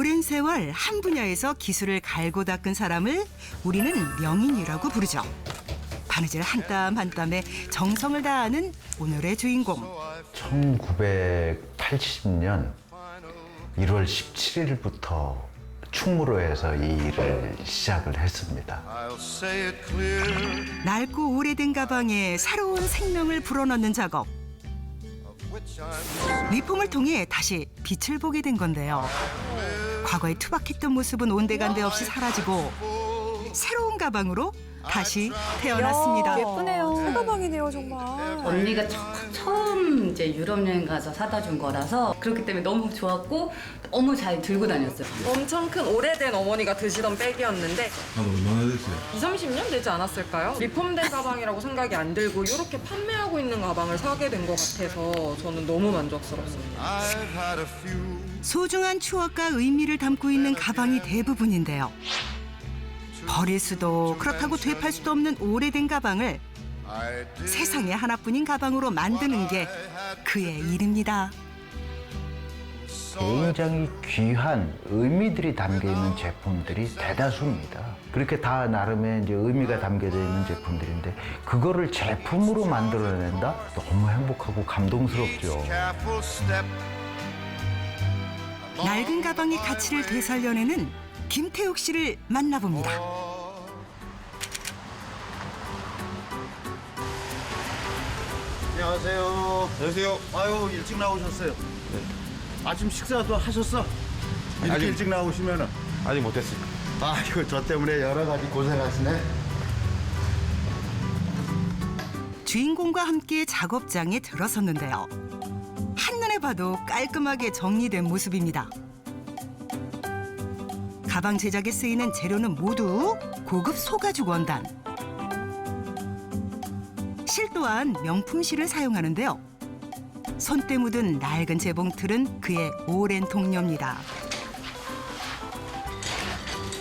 오랜 세월 한 분야에서 기술을 갈고 닦은 사람을 우리는 명인이라고 부르죠. 바느질 한 땀 한 땀에 정성을 다하는 오늘의 주인공. 1980년 1월 17일부터 충무로에서 이 일을 시작을 했습니다. 낡고 오래된 가방에 새로운 생명을 불어넣는 작업. 리폼을 통해 다시 빛을 보게 된 건데요. 과거에 투박했던 모습은 온데간데 없이 사라지고 새로운 가방으로 다시 태어났습니다. 예쁘네요. 새 가방이네요, 정말. 언니가 처음 이제 유럽 여행 가서 사다 준 거라서 그렇기 때문에 너무 좋았고 너무 잘 들고 다녔어요. 엄청 큰 오래된 어머니가 드시던 백이었는데 한 얼마나 됐어요? 2, 30년 되지 않았을까요? 리폼된 가방이라고 생각이 안 들고 이렇게 판매하고 있는 가방을 사게 된 것 같아서 저는 너무 만족스럽습니다. 소중한 추억과 의미를 담고 있는 가방이 대부분인데요. 버릴 수도 그렇다고 되팔 수도 없는 오래된 가방을 세상에 하나뿐인 가방으로 만드는 게 그의 일입니다. 굉장히 귀한 의미들이 담겨 있는 제품들이 대다수입니다. 그렇게 다 나름의 이제 의미가 담겨져 있는 제품들인데 그거를 제품으로 만들어낸다? 너무 행복하고 감동스럽죠. 낡은 가방의 가치를 되살려내는 김태욱 씨를 만나봅니다. 안녕하세요. 안녕하세요. 아유, 일찍 나오셨어요. 아침 식사도 하셨어? 이렇게 아직- 일찍 나오시면은. 아직 못했어요. 아이고, 저 때문에 여러 가지 고생하시네. 주인공과 함께 작업장에 들어섰는데요. 한눈에 봐도 깔끔하게 정리된 모습입니다. 가방 제작에 쓰이는 재료는 모두 고급 소가죽 원단. 실 또한 명품 실을 사용하는데요. 손때 묻은 낡은 재봉틀은 그의 오랜 동료입니다.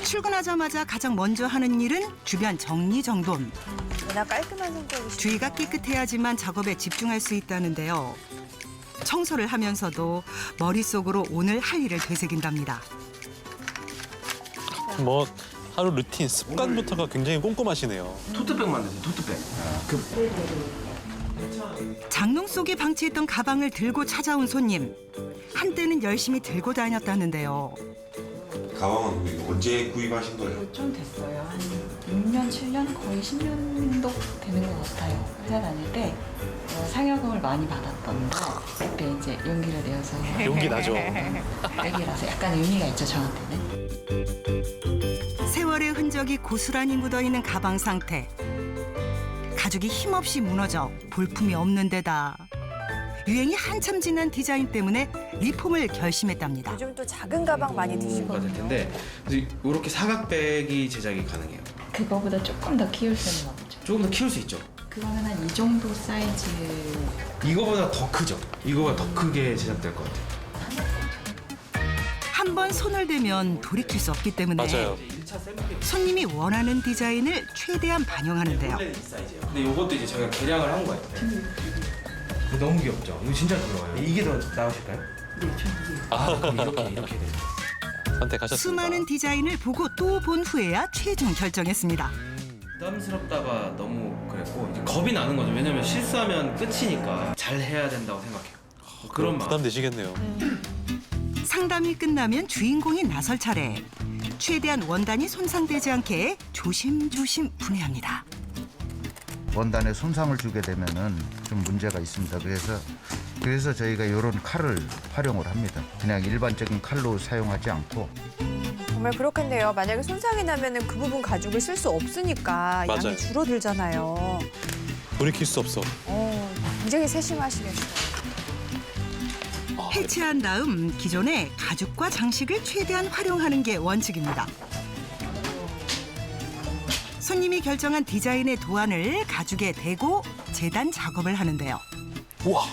출근하자마자 가장 먼저 하는 일은 주변 정리정돈. 워낙 깔끔한 성격이시죠. 주위가 깨끗해야지만 작업에 집중할 수 있다는데요. 청소를 하면서도 머릿속으로 오늘 할 일을 되새긴답니다. 뭐 하루 루틴 습관부터가 굉장히 꼼꼼하시네요. 토트백 만드세요, 토트백. 장롱 속에 방치했던 가방을 들고 찾아온 손님. 한때는 열심히 들고 다녔다는데요. 가방은 언제 구입하신 거예요? 좀 됐어요. 한 6년, 7년, 거의 10년도 되는 것 같아요. 회사 다닐 때 상여금을 많이 받았던데 그때 이제 용기를 내어서 용기 나죠. 백이라서 약간 의미가 있죠, 저한테는. 세월의 흔적이 고스란히 묻어있는 가방 상태. 가죽이 힘없이 무너져 볼품이 없는 데다 유행이 한참 지난 디자인 때문에 리폼을 결심했답니다. 요즘 또 작은 가방 많이 될 드시거든요. 텐데 이렇게 사각백이 제작이 가능해요. 그거보다 조금 더 키울 수는 없죠. 조금 더 키울 수 있죠. 그거는 한 이 정도 사이즈. 이거보다 더 크죠. 이거보다 더 크게 제작될 것 같아요. 한 번 손을 대면 돌이킬 수 없기 때문에 맞아요. 손님이 원하는 디자인을 최대한 반영하는데요. 원래는 이 사이즈예요. 근데 이것도 이제 저희가 개량을 한 거예요. 이거 너무 귀엽죠? 이거 진짜 귀여워요. 이게 더 나으실까요? 그럼 이렇게 돼요. 선택하셨습니다. 수많은 디자인을 보고 또 본 후에야 최종 결정했습니다. 부담스럽다가 너무 그랬고 이제 겁이 나는 거죠. 왜냐면 실수하면 끝이니까 잘 해야 된다고 생각해요. 그런 마음. 부담되시겠네요. 상담이 끝나면 주인공이 나설 차례. 최대한 원단이 손상되지 않게 조심조심 분해합니다. 원단에 손상을 주게 되면은 좀 문제가 있습니다. 그래서 저희가 이런 칼을 활용을 합니다. 그냥 일반적인 칼로 사용하지 않고. 정말 그렇겠네요. 만약에 손상이 나면은 그 부분 가죽을 쓸 수 없으니까 맞아요. 양이 줄어들잖아요. 돌이킬 수 없어. 굉장히 세심하시겠어요. 해체한 다음 기존의 가죽과 장식을 최대한 활용하는 게 원칙입니다. 손님이 결정한 디자인의 도안을 가죽에 대고 재단 작업을 하는데요. 우와,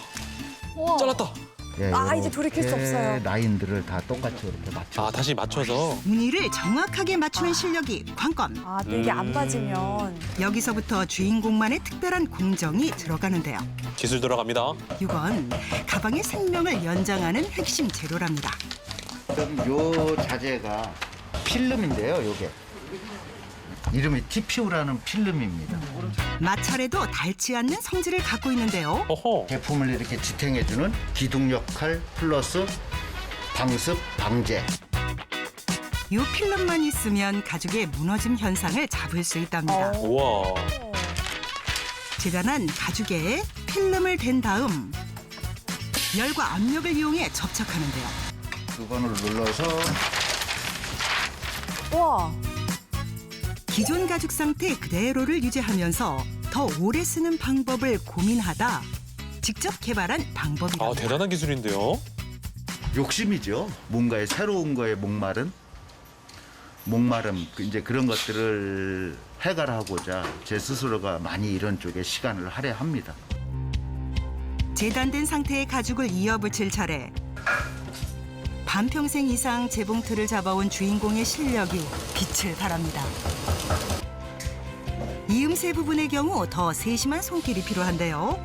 잘랐다. 예, 이제 돌이킬 수 이렇게 없어요. 라인들을 다 똑같이 이렇게 맞춰. 아, 다시 맞춰서. 무늬를 정확하게 맞추는 실력이 관건. 또 이게 안 빠지면. 여기서부터 주인공만의 특별한 공정이 들어가는데요. 기술 들어갑니다. 이건 가방의 생명을 연장하는 핵심 재료랍니다. 그럼 요 자재가 필름인데요, 요게. 이름이 TPU라는 필름입니다. 마찰에도 닳지 않는 성질을 갖고 있는데요. 어허. 제품을 이렇게 지탱해주는 기둥 역할 플러스 방습 방제. 이 필름만 있으면 가죽의 무너짐 현상을 잡을 수 있답니다. 우와. 재단한 가죽에 필름을 댄 다음 열과 압력을 이용해 접착하는데요. 두 번을 눌러서 와, 기존 가죽 상태 그대로를 유지하면서 더 오래 쓰는 방법을 고민하다 직접 개발한 아, 방법이랍니다. 대단한 기술인데요. 욕심이죠. 뭔가의 새로운 거에 목마름, 이제 그런 것들을 해결하고자 제 스스로가 많이 이런 쪽에 시간을 할애합니다. 재단된 상태의 가죽을 이어붙일 차례. 반평생 이상 재봉틀을 잡아온 주인공의 실력이 빛을 발합니다. 이음새 부분의 경우 더 세심한 손길이 필요한데요.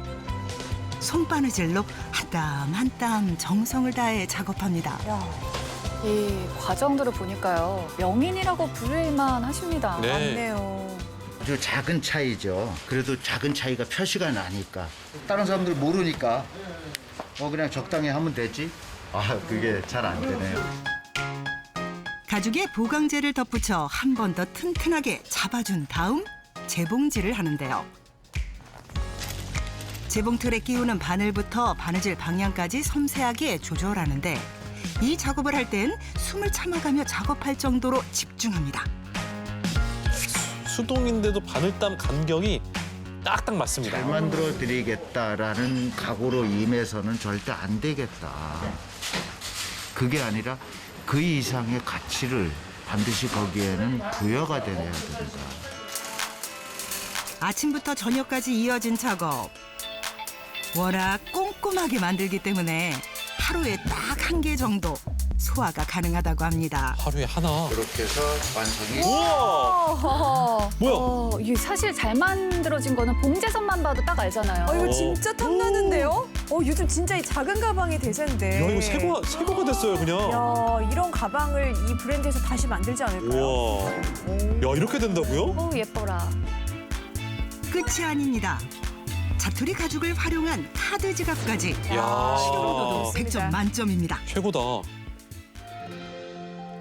손바느질로 한 땀 한 땀 정성을 다해 작업합니다. 이 과정들을 보니까요. 명인이라고 부를만 하십니다. 네. 맞네요. 아주 작은 차이죠. 그래도 작은 차이가 표시가 나니까. 다른 사람들 모르니까 그냥 적당히 하면 되지. 그게 잘 안 되네요. 가죽에 보강제를 덧붙여 한 번 더 튼튼하게 잡아준 다음 재봉질을 하는데요. 재봉틀에 끼우는 바늘부터 바느질 방향까지 섬세하게 조절하는데 이 작업을 할 땐 숨을 참아가며 작업할 정도로 집중합니다. 수동인데도 바늘땀 간격이 딱딱 맞습니다. 잘 만들어 드리겠다라는 각오로 임해서는 절대 안 되겠다. 그게 아니라 그 이상의 가치를 반드시 거기에는 부여가 돼야 된다. 아침부터 저녁까지 이어진 작업. 워낙 꼼꼼하게 만들기 때문에 하루에 딱 한 개 정도 소화가 가능하다고 합니다. 하루에 하나. 그렇게 해서 완성이. 우와! 뭐야? 이게 사실 잘 만들어진 거는 봉제선만 봐도 딱 알잖아요. 이거 진짜 탐나는데요? 요즘 진짜 이 작은 가방이 대세인데. 야, 이거 새거가 됐어요, 그냥. 야, 이런 가방을 이 브랜드에서 다시 만들지 않을까요? 우와. 야, 이렇게 된다고요? 예뻐라. 끝이 아닙니다. 자투리 가죽을 활용한 카드 지갑까지. 야. 시도로도 100점 만점입니다. 최고다.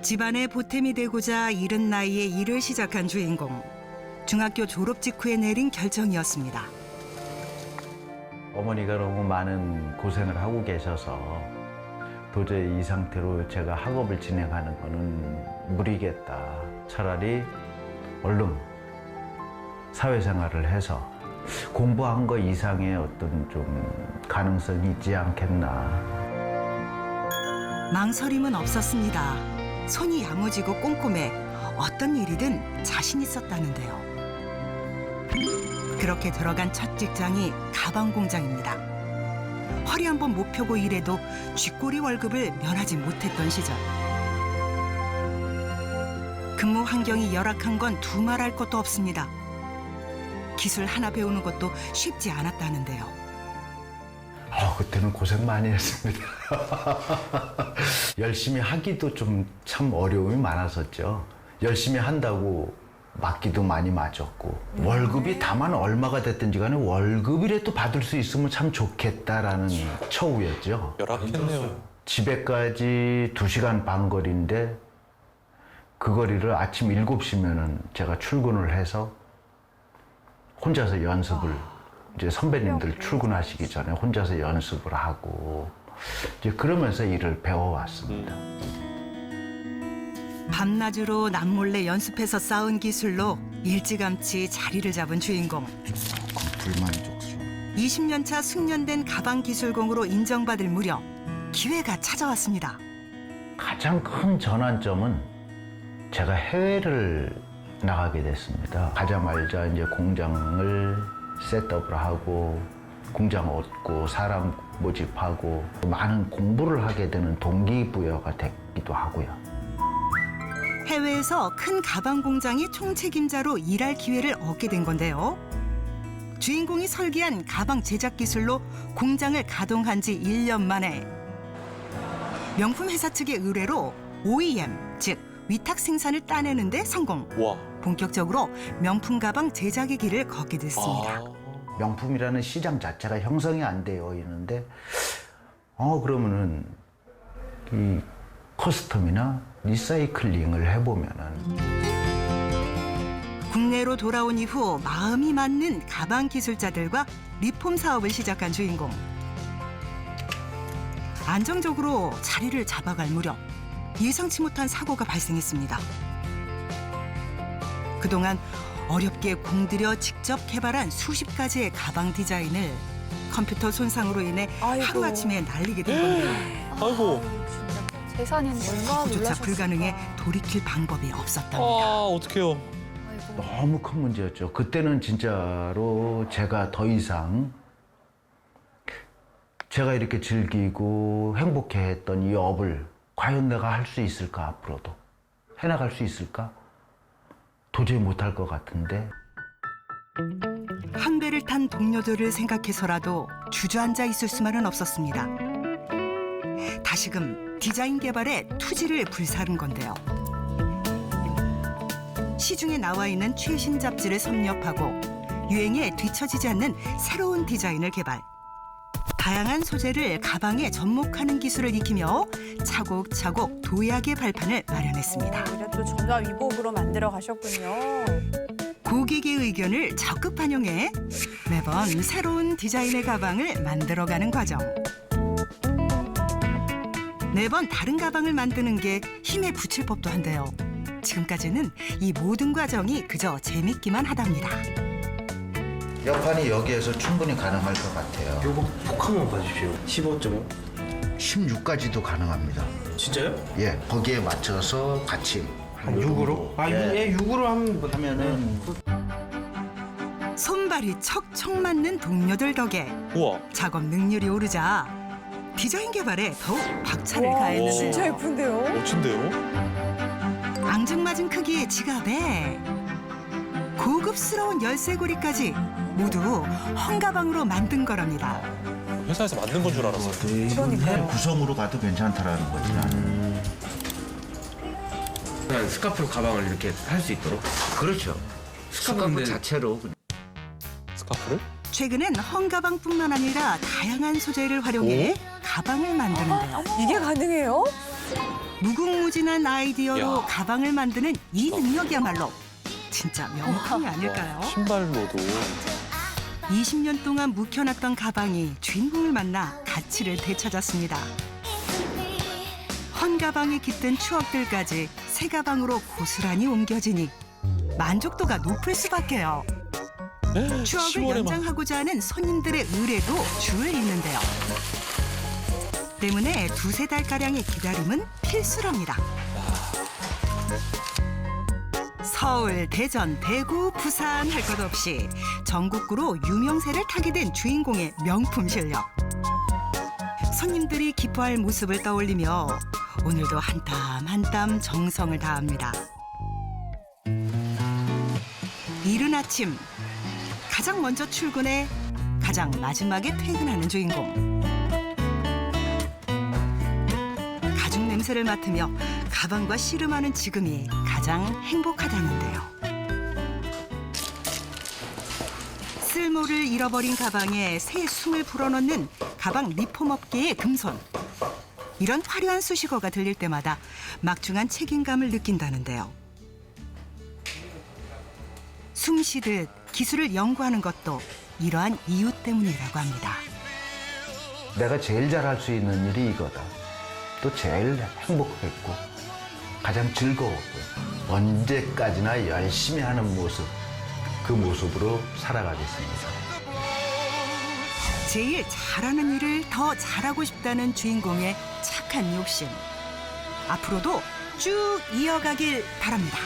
집안의 보탬이 되고자 이른 나이에 일을 시작한 주인공. 중학교 졸업 직후에 내린 결정이었습니다. 어머니가 너무 많은 고생을 하고 계셔서 도저히 이 상태로 제가 학업을 진행하는 거는 무리겠다. 차라리 얼른 사회생활을 해서 공부한 거 이상의 어떤 좀 가능성이 있지 않겠나. 망설임은 없었습니다. 손이 야무지고 꼼꼼해 어떤 일이든 자신 있었다는데요. 그렇게 들어간 첫 직장이 가방 공장입니다. 허리 한번 못 펴고 일해도 쥐꼬리 월급을 면하지 못했던 시절. 근무 환경이 열악한 건 두말할 것도 없습니다. 기술 하나 배우는 것도 쉽지 않았다는데요. 그때는 고생 많이 했습니다. 열심히 하기도 좀 참 어려움이 많았었죠. 열심히 한다고 맞기도 많이 맞았고 월급이 다만 얼마가 됐든지 간에 월급이라도 받을 수 있으면 참 좋겠다라는 처우였죠. 열악했네요. 집에까지 2시간 반 거리인데 그 거리를 아침 7시면은 제가 출근을 해서 혼자서 연습을 이제 선배님들 출근하시기 전에 혼자서 연습을 하고 이제 그러면서 일을 배워왔습니다. 밤낮으로 남몰래 연습해서 쌓은 기술로 일찌감치 자리를 잡은 주인공. 불만족스러워. 20년 차 숙련된 가방 기술공으로 인정받을 무렵 기회가 찾아왔습니다. 가장 큰 전환점은 제가 해외를 나가게 됐습니다. 가자마자 이제 공장을 셋업을 하고 공장 얻고 사람 모집하고 많은 공부를 하게 되는 동기부여가 됐기도 하고요. 해외에서 큰 가방 공장의 총책임자로 일할 기회를 얻게 된 건데요. 주인공이 설계한 가방 제작 기술로 공장을 가동한 지 1년 만에 명품 회사 측의 의뢰로 OEM, 즉 위탁 생산을 따내는 데 성공. 와. 본격적으로 명품 가방 제작의 길을 걷게 됐습니다. 명품이라는 시장 자체가 형성이 안 되어 있는데 그러면은 이 커스텀이나 리사이클링을 해보면은 국내로 돌아온 이후 마음이 맞는 가방 기술자들과 리폼 사업을 시작한 주인공. 안정적으로 자리를 잡아갈 무렵 예상치 못한 사고가 발생했습니다. 그동안 어렵게 공들여 직접 개발한 수십 가지의 가방 디자인을 컴퓨터 손상으로 인해 아이고. 하루아침에 날리게 된 건데요. 아이고. 재산인데. 얼마나 그조차 놀라셨을까. 불가능해 돌이킬 방법이 아, 없었답니다. 어떡해요. 너무 큰 문제였죠. 그때는 진짜로 제가 더 이상 제가 이렇게 즐기고 행복해했던 이 업을 과연 내가 할 수 있을까, 앞으로도 해나갈 수 있을까? 도저히 못할 것 같은데. 한 배를 탄 동료들을 생각해서라도 주저앉아 있을 수만은 없었습니다. 다시금 디자인 개발에 투지를 불사른 건데요. 시중에 나와 있는 최신 잡지를 섭렵하고 유행에 뒤처지지 않는 새로운 디자인을 개발. 다양한 소재를 가방에 접목하는 기술을 익히며 차곡차곡 도약의 발판을 마련했습니다. 오히려 또 전화위복으로 만들어 가셨군요. 고객의 의견을 적극 반영해 매번 새로운 디자인의 가방을 만들어가는 과정. 매번 다른 가방을 만드는 게 힘에 부칠 법도 한데요. 지금까지는 이 모든 과정이 그저 재밌기만 하답니다. 여판이 여기에서 충분히 가능할 것 같아요. 요거 폭 한번 봐주십시오. 15.5. 16까지도 가능합니다. 진짜요? 예, 거기에 맞춰서 같이 한 6으로? 아, 예. 6으로 하면은 손발이 척척 맞는 동료들 덕에 우와. 작업 능률이 오르자 디자인 개발에 더욱 박차를 가했는데요. 진짜 예쁜데요? 멋진데요? 앙증맞은 크기의 지갑에 고급스러운 열쇠고리까지 모두 헝가방으로 만든 거랍니다. 회사에서 만든 건 줄 알았어요. 그러니까요. 구성으로 가도 괜찮다라는 거지 나는. 그냥 스카프 가방을 이렇게 할 수 있도록. 그렇죠. 스카프 자체로. 스카프를? 최근엔 헝가방뿐만 아니라 다양한 소재를 활용해 가방을 만드는데요. 이게 가능해요? 무궁무진한 아이디어로 야. 가방을 만드는 이 능력이야말로 진짜 명품이 아닐까요? 신발로도. 20년 동안 묵혀놨던 가방이 주인공을 만나 가치를 되찾았습니다. 헌 가방에 깃든 추억들까지 새 가방으로 고스란히 옮겨지니 만족도가 높을 수밖에요. 추억을 10월에 막. 연장하고자 하는 손님들의 의뢰도 줄을 잇는데요. 때문에 두세 달가량의 기다림은 필수랍니다. 서울, 대전, 대구, 부산 할 것 없이 전국구로 유명세를 타게 된 주인공의 명품 실력. 손님들이 기뻐할 모습을 떠올리며 오늘도 한 땀 한 땀 정성을 다합니다. 이른 아침 가장 먼저 출근해 가장 마지막에 퇴근하는 주인공. 가죽 냄새를 맡으며 가방과 씨름하는 지금이 가장 행복하다는데요. 쓸모를 잃어버린 가방에 새 숨을 불어넣는 가방 리폼업계의 금손. 이런 화려한 수식어가 들릴 때마다 막중한 책임감을 느낀다는데요. 숨 쉬듯 기술을 연구하는 것도 이러한 이유 때문이라고 합니다. 내가 제일 잘할 수 있는 일이 이거다. 또 제일 행복했고 가장 즐거웠고요. 언제까지나 열심히 하는 모습, 그 모습으로 살아가겠습니다. 제일 잘하는 일을 더 잘하고 싶다는 주인공의 착한 욕심. 앞으로도 쭉 이어가길 바랍니다.